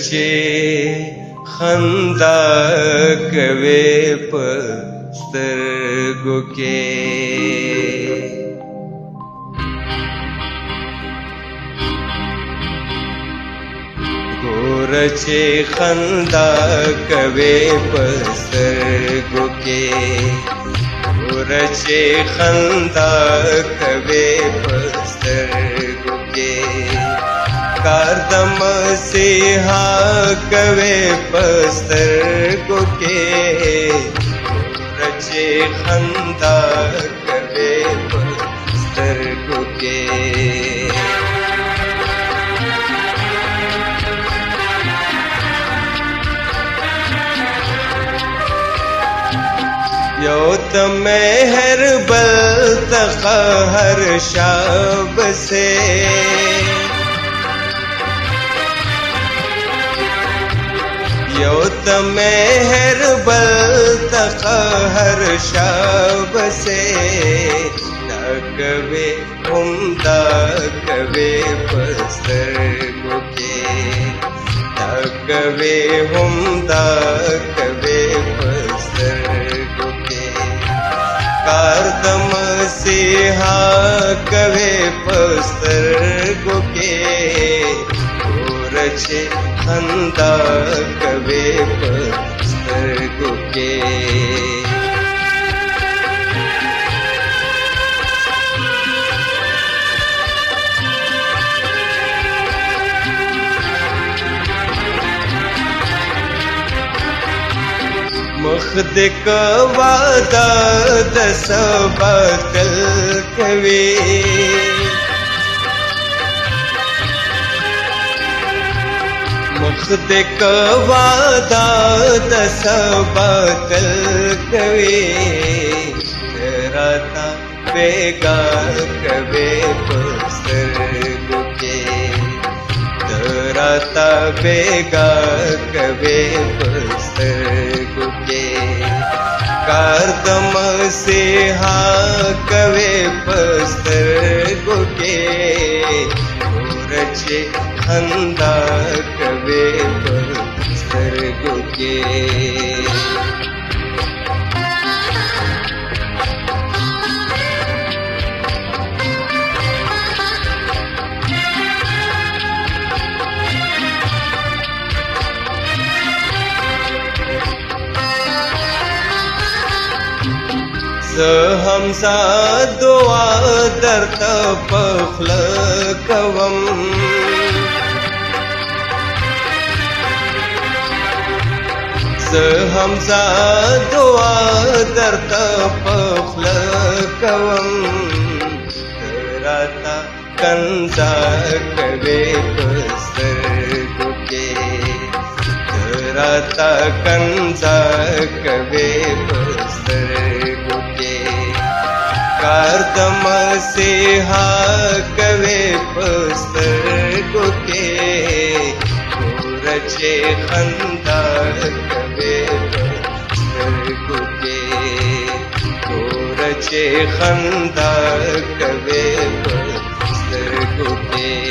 چې خندا کوي په سترګو کې ګور چې خندا کوي په سترګو کې ګور چې خندا کوي په سترګو کې کار د مسیحا کوي په سترګو کې ګور چې خندا کوي په سترګو کې یو ته مهر بل ته قهر شب سے یو ته مهر بل ته قهر شب سے دا کوي هم دا کوي په سترګو کې دا کوي هم دا کوي په سترګو کې کار د مسیحا کوي په سترګو کې ګور چې خندا کوي په سترګو کې مخ دې کوا د سبا کل کوي مخ دې کوا د سبا کل کوي راتا بیگا کوي په سترګو کې راتا بیگا کوي په سترګو کې کار د مسیحا کوي په سترګو کې ګور چې خندا کوي په سترګو کې زه همزه دعا درته په خوله کوم زه همزه دعا درته په خوله کوم راته کنځا کوي په سترګو کې راته کنځا کوي په سترګو کې کار د مسیحا کوي په سترګو کې ګور چې خندا کوي په سترګو کې ګور چې خندا کوي په سترګو کې